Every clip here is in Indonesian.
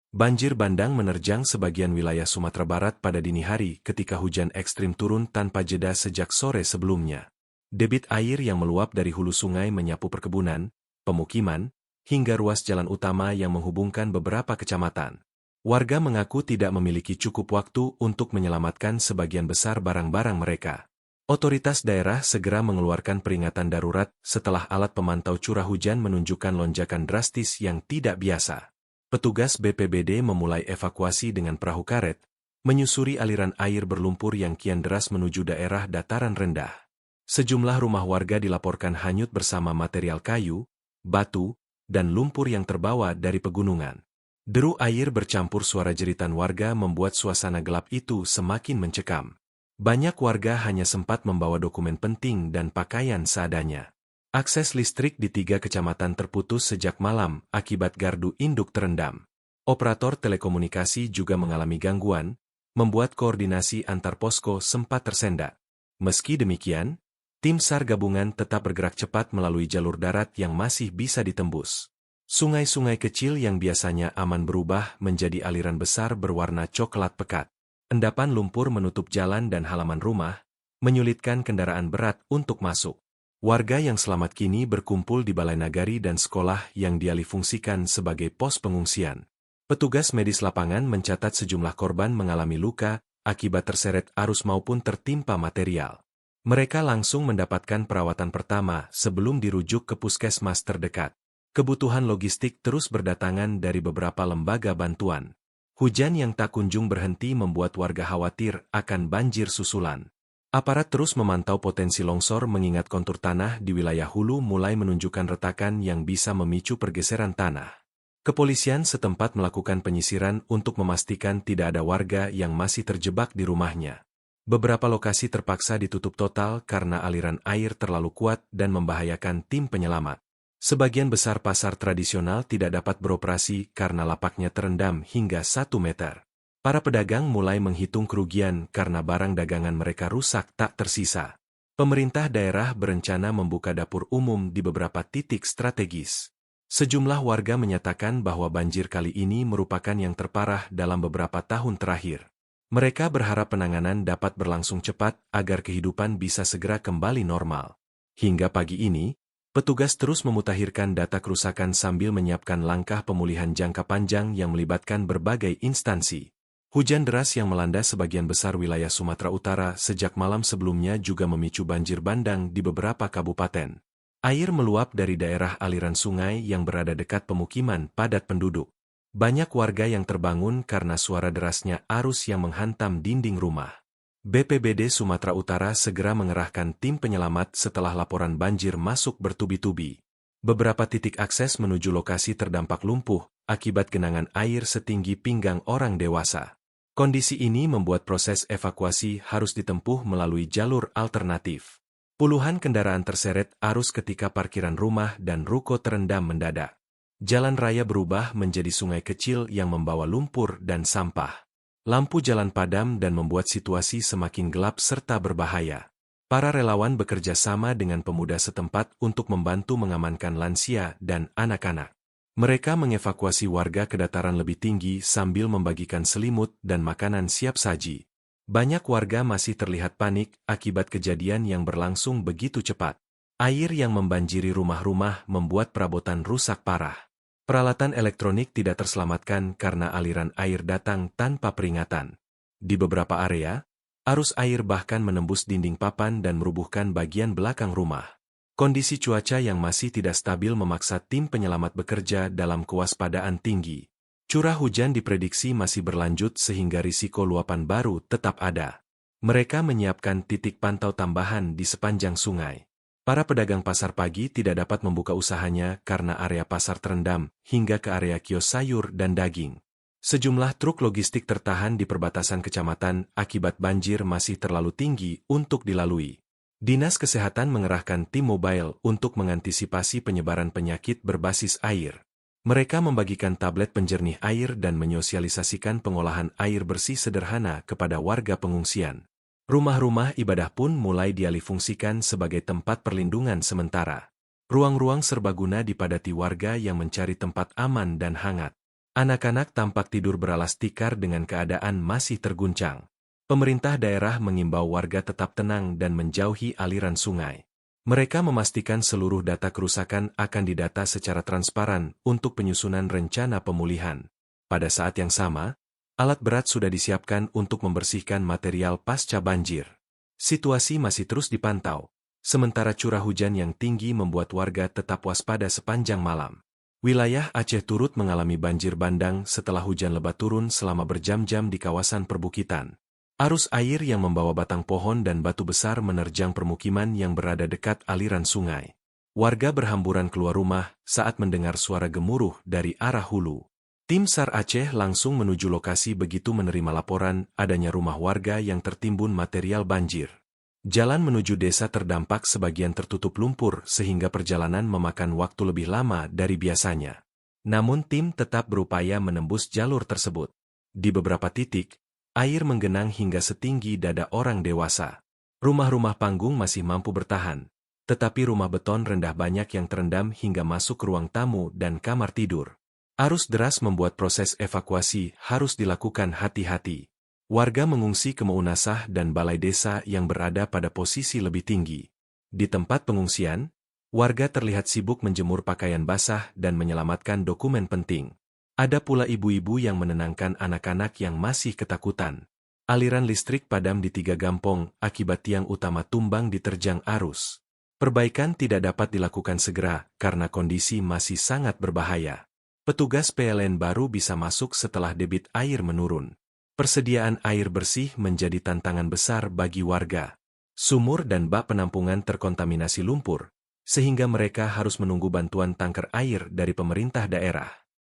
Banjir bandang menerjang sebagian wilayah Sumatera Barat pada dini hari ketika hujan ekstrim turun tanpa jeda sejak sore sebelumnya. Debit air yang meluap dari hulu sungai menyapu perkebunan, pemukiman, hingga ruas jalan utama yang menghubungkan beberapa kecamatan. Warga mengaku tidak memiliki cukup waktu untuk menyelamatkan sebagian besar barang-barang mereka. Otoritas daerah segera mengeluarkan peringatan darurat setelah alat pemantau curah hujan menunjukkan lonjakan drastis yang tidak biasa. Petugas BPBD memulai evakuasi dengan perahu karet, menyusuri aliran air berlumpur yang kian deras menuju daerah dataran rendah. Sejumlah rumah warga dilaporkan hanyut bersama material kayu, batu, dan lumpur yang terbawa dari pegunungan. Deru air bercampur suara jeritan warga membuat suasana gelap itu semakin mencekam. Banyak warga hanya sempat membawa dokumen penting dan pakaian seadanya. Akses listrik di 3 kecamatan terputus sejak malam akibat gardu induk terendam. Operator telekomunikasi juga mengalami gangguan, membuat koordinasi antar posko sempat tersendat. Meski demikian, tim SAR gabungan tetap bergerak cepat melalui jalur darat yang masih bisa ditembus. Sungai-sungai kecil yang biasanya aman berubah menjadi aliran besar berwarna coklat pekat. Endapan lumpur menutup jalan dan halaman rumah, menyulitkan kendaraan berat untuk masuk. Warga yang selamat kini berkumpul di balai nagari dan sekolah yang dialihfungsikan sebagai pos pengungsian. Petugas medis lapangan mencatat sejumlah korban mengalami luka akibat terseret arus maupun tertimpa material. Mereka langsung mendapatkan perawatan pertama sebelum dirujuk ke puskesmas terdekat. Kebutuhan logistik terus berdatangan dari beberapa lembaga bantuan. Hujan yang tak kunjung berhenti membuat warga khawatir akan banjir susulan. Aparat terus memantau potensi longsor mengingat kontur tanah di wilayah hulu mulai menunjukkan retakan yang bisa memicu pergeseran tanah. Kepolisian setempat melakukan penyisiran untuk memastikan tidak ada warga yang masih terjebak di rumahnya. Beberapa lokasi terpaksa ditutup total karena aliran air terlalu kuat dan membahayakan tim penyelamat. Sebagian besar pasar tradisional tidak dapat beroperasi karena lapaknya terendam hingga 1 meter. Para pedagang mulai menghitung kerugian karena barang dagangan mereka rusak tak tersisa. Pemerintah daerah berencana membuka dapur umum di beberapa titik strategis. Sejumlah warga menyatakan bahwa banjir kali ini merupakan yang terparah dalam beberapa tahun terakhir. Mereka berharap penanganan dapat berlangsung cepat agar kehidupan bisa segera kembali normal. Hingga pagi ini, petugas terus memutakhirkan data kerusakan sambil menyiapkan langkah pemulihan jangka panjang yang melibatkan berbagai instansi. Hujan deras yang melanda sebagian besar wilayah Sumatera Utara sejak malam sebelumnya juga memicu banjir bandang di beberapa kabupaten. Air meluap dari daerah aliran sungai yang berada dekat pemukiman padat penduduk. Banyak warga yang terbangun karena suara derasnya arus yang menghantam dinding rumah. BPBD Sumatera Utara segera mengerahkan tim penyelamat setelah laporan banjir masuk bertubi-tubi. Beberapa titik akses menuju lokasi terdampak lumpuh akibat genangan air setinggi pinggang orang dewasa. Kondisi ini membuat proses evakuasi harus ditempuh melalui jalur alternatif. Puluhan kendaraan terseret arus ketika parkiran rumah dan ruko terendam mendadak. Jalan raya berubah menjadi sungai kecil yang membawa lumpur dan sampah. Lampu jalan padam dan membuat situasi semakin gelap serta berbahaya. Para relawan bekerja sama dengan pemuda setempat untuk membantu mengamankan lansia dan anak-anak. Mereka mengevakuasi warga ke dataran lebih tinggi sambil membagikan selimut dan makanan siap saji. Banyak warga masih terlihat panik akibat kejadian yang berlangsung begitu cepat. Air yang membanjiri rumah-rumah membuat perabotan rusak parah. Peralatan elektronik tidak terselamatkan karena aliran air datang tanpa peringatan. Di beberapa area, arus air bahkan menembus dinding papan dan merubuhkan bagian belakang rumah. Kondisi cuaca yang masih tidak stabil memaksa tim penyelamat bekerja dalam kewaspadaan tinggi. Curah hujan diprediksi masih berlanjut sehingga risiko luapan baru tetap ada. Mereka menyiapkan titik pantau tambahan di sepanjang sungai. Para pedagang pasar pagi tidak dapat membuka usahanya karena area pasar terendam hingga ke area kios sayur dan daging. Sejumlah truk logistik tertahan di perbatasan kecamatan akibat banjir masih terlalu tinggi untuk dilalui. Dinas Kesehatan mengerahkan tim mobile untuk mengantisipasi penyebaran penyakit berbasis air. Mereka membagikan tablet penjernih air dan menyosialisasikan pengolahan air bersih sederhana kepada warga pengungsian. Rumah-rumah ibadah pun mulai dialihfungsikan sebagai tempat perlindungan sementara. Ruang-ruang serbaguna dipadati warga yang mencari tempat aman dan hangat. Anak-anak tampak tidur beralas tikar dengan keadaan masih terguncang. Pemerintah daerah mengimbau warga tetap tenang dan menjauhi aliran sungai. Mereka memastikan seluruh data kerusakan akan didata secara transparan untuk penyusunan rencana pemulihan. Pada saat yang sama, alat berat sudah disiapkan untuk membersihkan material pasca banjir. Situasi masih terus dipantau, sementara curah hujan yang tinggi membuat warga tetap waspada sepanjang malam. Wilayah Aceh turut mengalami banjir bandang setelah hujan lebat turun selama berjam-jam di kawasan perbukitan. Arus air yang membawa batang pohon dan batu besar menerjang permukiman yang berada dekat aliran sungai. Warga berhamburan keluar rumah saat mendengar suara gemuruh dari arah hulu. Tim SAR Aceh langsung menuju lokasi begitu menerima laporan adanya rumah warga yang tertimbun material banjir. Jalan menuju desa terdampak sebagian tertutup lumpur sehingga perjalanan memakan waktu lebih lama dari biasanya. Namun tim tetap berupaya menembus jalur tersebut. Di beberapa titik, air menggenang hingga setinggi dada orang dewasa. Rumah-rumah panggung masih mampu bertahan, tetapi rumah beton rendah banyak yang terendam hingga masuk ke ruang tamu dan kamar tidur. Arus deras membuat proses evakuasi harus dilakukan hati-hati. Warga mengungsi ke Meunasah dan balai desa yang berada pada posisi lebih tinggi. Di tempat pengungsian, warga terlihat sibuk menjemur pakaian basah dan menyelamatkan dokumen penting. Ada pula ibu-ibu yang menenangkan anak-anak yang masih ketakutan. Aliran listrik padam di 3 gampong akibat tiang utama tumbang diterjang arus. Perbaikan tidak dapat dilakukan segera karena kondisi masih sangat berbahaya. Petugas PLN baru bisa masuk setelah debit air menurun. Persediaan air bersih menjadi tantangan besar bagi warga. Sumur dan bak penampungan terkontaminasi lumpur, sehingga mereka harus menunggu bantuan tangker air dari pemerintah daerah.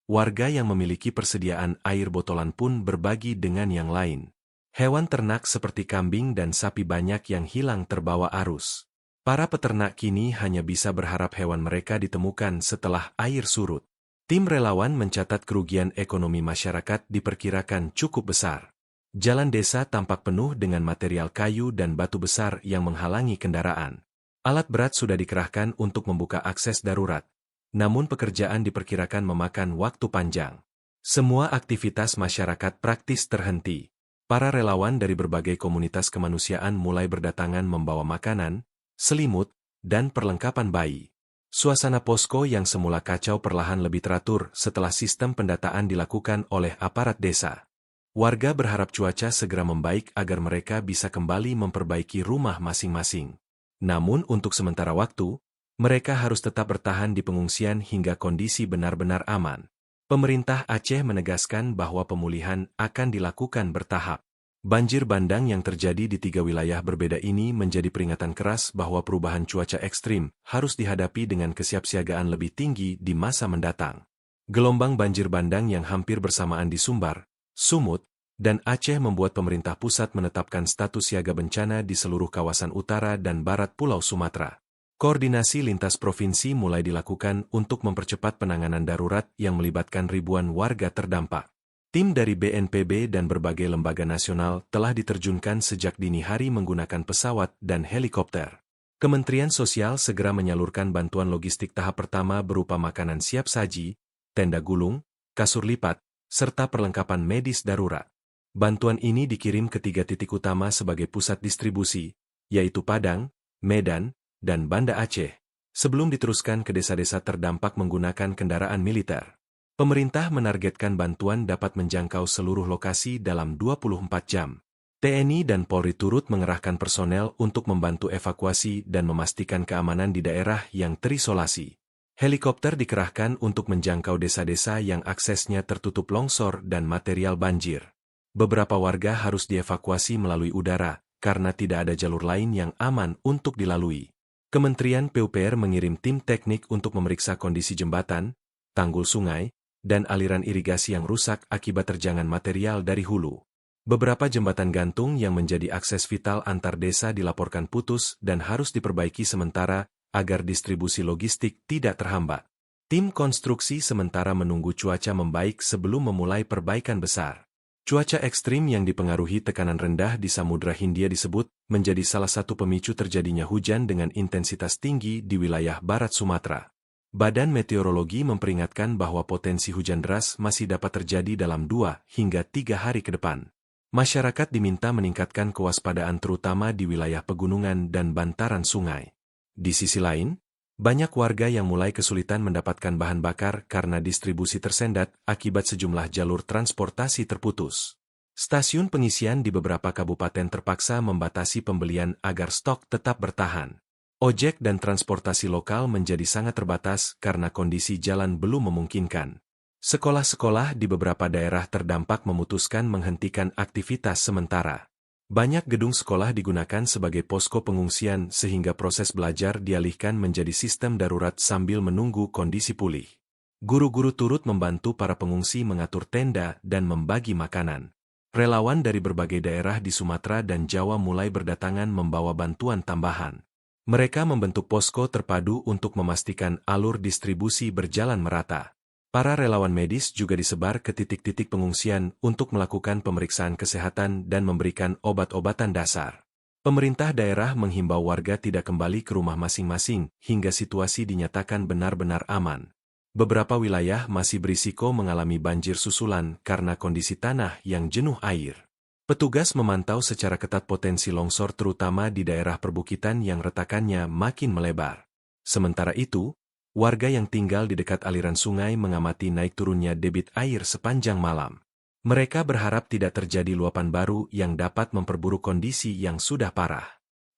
Warga yang memiliki persediaan air botolan pun berbagi dengan yang lain. Hewan ternak seperti kambing dan sapi banyak yang hilang terbawa arus. Para peternak kini hanya bisa berharap hewan mereka ditemukan setelah air surut. Tim relawan mencatat kerugian ekonomi masyarakat diperkirakan cukup besar. Jalan desa tampak penuh dengan material kayu dan batu besar yang menghalangi kendaraan. Alat berat sudah dikerahkan untuk membuka akses darurat. Namun pekerjaan diperkirakan memakan waktu panjang. Semua aktivitas masyarakat praktis terhenti. Para relawan dari berbagai komunitas kemanusiaan mulai berdatangan membawa makanan, selimut, dan perlengkapan bayi. Suasana posko yang semula kacau perlahan lebih teratur setelah sistem pendataan dilakukan oleh aparat desa. Warga berharap cuaca segera membaik agar mereka bisa kembali memperbaiki rumah masing-masing. Namun untuk sementara waktu, mereka harus tetap bertahan di pengungsian hingga kondisi benar-benar aman. Pemerintah Aceh menegaskan bahwa pemulihan akan dilakukan bertahap. Banjir bandang yang terjadi di 3 wilayah berbeda ini menjadi peringatan keras bahwa perubahan cuaca ekstrim harus dihadapi dengan kesiapsiagaan lebih tinggi di masa mendatang. Gelombang banjir bandang yang hampir bersamaan di Sumbar, Sumut, dan Aceh membuat pemerintah pusat menetapkan status siaga bencana di seluruh kawasan utara dan barat Pulau Sumatera. Koordinasi lintas provinsi mulai dilakukan untuk mempercepat penanganan darurat yang melibatkan ribuan warga terdampak. Tim dari BNPB dan berbagai lembaga nasional telah diterjunkan sejak dini hari menggunakan pesawat dan helikopter. Kementerian Sosial segera menyalurkan bantuan logistik tahap pertama berupa makanan siap saji, tenda gulung, kasur lipat, serta perlengkapan medis darurat. Bantuan ini dikirim ke 3 titik utama sebagai pusat distribusi, yaitu Padang, Medan, dan Banda Aceh, sebelum diteruskan ke desa-desa terdampak menggunakan kendaraan militer. Pemerintah menargetkan bantuan dapat menjangkau seluruh lokasi dalam 24 jam. TNI dan Polri turut mengerahkan personel untuk membantu evakuasi dan memastikan keamanan di daerah yang terisolasi. Helikopter dikerahkan untuk menjangkau desa-desa yang aksesnya tertutup longsor dan material banjir. Beberapa warga harus dievakuasi melalui udara, karena tidak ada jalur lain yang aman untuk dilalui. Kementerian PUPR mengirim tim teknik untuk memeriksa kondisi jembatan, tanggul sungai, dan aliran irigasi yang rusak akibat terjangan material dari hulu. Beberapa jembatan gantung yang menjadi akses vital antar desa dilaporkan putus dan harus diperbaiki sementara agar distribusi logistik tidak terhambat. Tim konstruksi sementara menunggu cuaca membaik sebelum memulai perbaikan besar. Cuaca ekstrim yang dipengaruhi tekanan rendah di Samudra Hindia disebut menjadi salah satu pemicu terjadinya hujan dengan intensitas tinggi di wilayah barat Sumatera. Badan Meteorologi memperingatkan bahwa potensi hujan deras masih dapat terjadi dalam 2 hingga 3 hari ke depan. Masyarakat diminta meningkatkan kewaspadaan terutama di wilayah pegunungan dan bantaran sungai. Di sisi lain, banyak warga yang mulai kesulitan mendapatkan bahan bakar karena distribusi tersendat akibat sejumlah jalur transportasi terputus. Stasiun pengisian di beberapa kabupaten terpaksa membatasi pembelian agar stok tetap bertahan. Ojek dan transportasi lokal menjadi sangat terbatas karena kondisi jalan belum memungkinkan. Sekolah-sekolah di beberapa daerah terdampak memutuskan menghentikan aktivitas sementara. Banyak gedung sekolah digunakan sebagai posko pengungsian sehingga proses belajar dialihkan menjadi sistem darurat sambil menunggu kondisi pulih. Guru-guru turut membantu para pengungsi mengatur tenda dan membagi makanan. Relawan dari berbagai daerah di Sumatera dan Jawa mulai berdatangan membawa bantuan tambahan. Mereka membentuk posko terpadu untuk memastikan alur distribusi berjalan merata. Para relawan medis juga disebar ke titik-titik pengungsian untuk melakukan pemeriksaan kesehatan dan memberikan obat-obatan dasar. Pemerintah daerah menghimbau warga tidak kembali ke rumah masing-masing hingga situasi dinyatakan benar-benar aman. Beberapa wilayah masih berisiko mengalami banjir susulan karena kondisi tanah yang jenuh air. Petugas memantau secara ketat potensi longsor terutama di daerah perbukitan yang retakannya makin melebar. Sementara itu, warga yang tinggal di dekat aliran sungai mengamati naik turunnya debit air sepanjang malam. Mereka berharap tidak terjadi luapan baru yang dapat memperburuk kondisi yang sudah parah.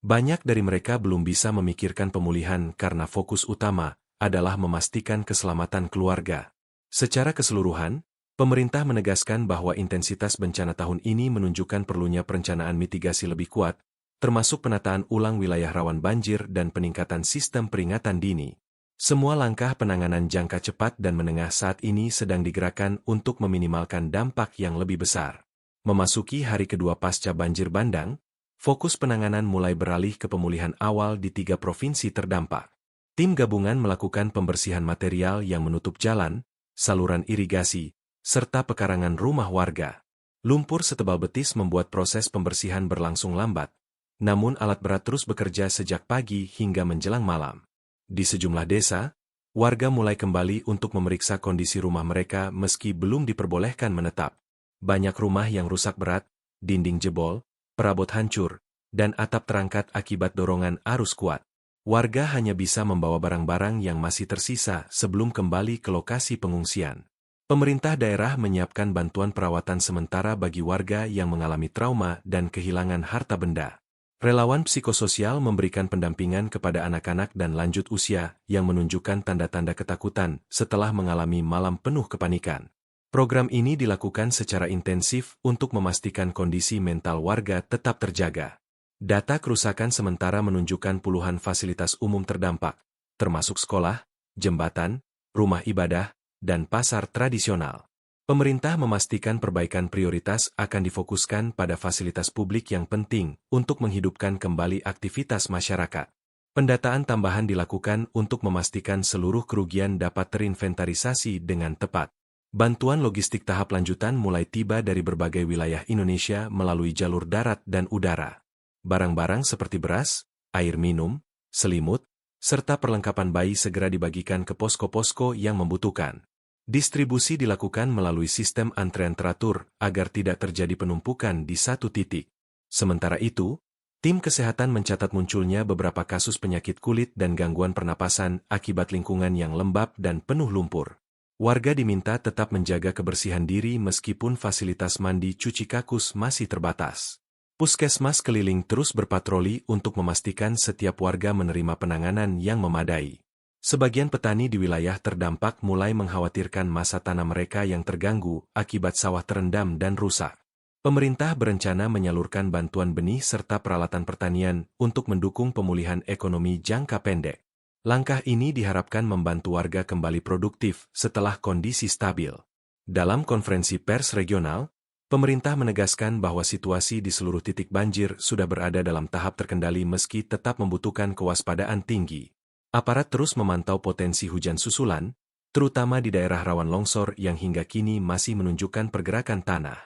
Banyak dari mereka belum bisa memikirkan pemulihan karena fokus utama adalah memastikan keselamatan keluarga. Secara keseluruhan, pemerintah menegaskan bahwa intensitas bencana tahun ini menunjukkan perlunya perencanaan mitigasi lebih kuat, termasuk penataan ulang wilayah rawan banjir dan peningkatan sistem peringatan dini. Semua langkah penanganan jangka cepat dan menengah saat ini sedang digerakkan untuk meminimalkan dampak yang lebih besar. Memasuki hari kedua pasca banjir bandang, fokus penanganan mulai beralih ke pemulihan awal di 3 provinsi terdampak. Tim gabungan melakukan pembersihan material yang menutup jalan, saluran irigasi, serta pekarangan rumah warga. Lumpur setebal betis membuat proses pembersihan berlangsung lambat, namun alat berat terus bekerja sejak pagi hingga menjelang malam. Di sejumlah desa, warga mulai kembali untuk memeriksa kondisi rumah mereka meski belum diperbolehkan menetap. Banyak rumah yang rusak berat, dinding jebol, perabot hancur, dan atap terangkat akibat dorongan arus kuat. Warga hanya bisa membawa barang-barang yang masih tersisa sebelum kembali ke lokasi pengungsian. Pemerintah daerah menyiapkan bantuan perawatan sementara bagi warga yang mengalami trauma dan kehilangan harta benda. Relawan psikososial memberikan pendampingan kepada anak-anak dan lanjut usia yang menunjukkan tanda-tanda ketakutan setelah mengalami malam penuh kepanikan. Program ini dilakukan secara intensif untuk memastikan kondisi mental warga tetap terjaga. Data kerusakan sementara menunjukkan puluhan fasilitas umum terdampak, termasuk sekolah, jembatan, rumah ibadah, dan pasar tradisional. Pemerintah memastikan perbaikan prioritas akan difokuskan pada fasilitas publik yang penting untuk menghidupkan kembali aktivitas masyarakat. Pendataan tambahan dilakukan untuk memastikan seluruh kerugian dapat terinventarisasi dengan tepat. Bantuan logistik tahap lanjutan mulai tiba dari berbagai wilayah Indonesia melalui jalur darat dan udara. Barang-barang seperti beras, air minum, selimut, serta perlengkapan bayi segera dibagikan ke posko-posko yang membutuhkan. Distribusi dilakukan melalui sistem antrean teratur agar tidak terjadi penumpukan di satu titik. Sementara itu, tim kesehatan mencatat munculnya beberapa kasus penyakit kulit dan gangguan pernapasan akibat lingkungan yang lembab dan penuh lumpur. Warga diminta tetap menjaga kebersihan diri meskipun fasilitas mandi cuci kakus masih terbatas. Puskesmas keliling terus berpatroli untuk memastikan setiap warga menerima penanganan yang memadai. Sebagian petani di wilayah terdampak mulai mengkhawatirkan masa tanam mereka yang terganggu akibat sawah terendam dan rusak. Pemerintah berencana menyalurkan bantuan benih serta peralatan pertanian untuk mendukung pemulihan ekonomi jangka pendek. Langkah ini diharapkan membantu warga kembali produktif setelah kondisi stabil. Dalam konferensi pers regional, pemerintah menegaskan bahwa situasi di seluruh titik banjir sudah berada dalam tahap terkendali meski tetap membutuhkan kewaspadaan tinggi. Aparat terus memantau potensi hujan susulan, terutama di daerah rawan longsor yang hingga kini masih menunjukkan pergerakan tanah.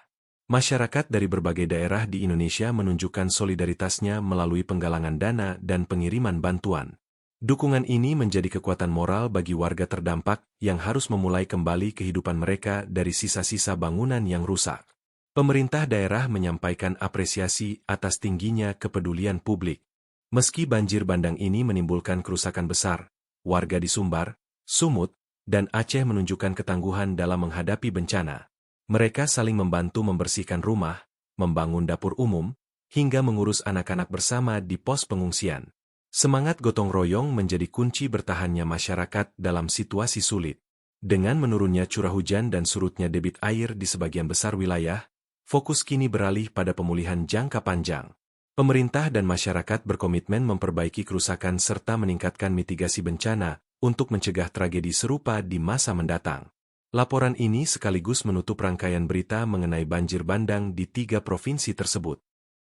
Masyarakat dari berbagai daerah di Indonesia menunjukkan solidaritasnya melalui penggalangan dana dan pengiriman bantuan. Dukungan ini menjadi kekuatan moral bagi warga terdampak yang harus memulai kembali kehidupan mereka dari sisa-sisa bangunan yang rusak. Pemerintah daerah menyampaikan apresiasi atas tingginya kepedulian publik. Meski banjir bandang ini menimbulkan kerusakan besar, warga di Sumbar, Sumut, dan Aceh menunjukkan ketangguhan dalam menghadapi bencana. Mereka saling membantu membersihkan rumah, membangun dapur umum, hingga mengurus anak-anak bersama di pos pengungsian. Semangat gotong royong menjadi kunci bertahannya masyarakat dalam situasi sulit. Dengan menurunnya curah hujan dan surutnya debit air di sebagian besar wilayah, fokus kini beralih pada pemulihan jangka panjang. Pemerintah dan masyarakat berkomitmen memperbaiki kerusakan serta meningkatkan mitigasi bencana untuk mencegah tragedi serupa di masa mendatang. Laporan ini sekaligus menutup rangkaian berita mengenai banjir bandang di 3 provinsi tersebut.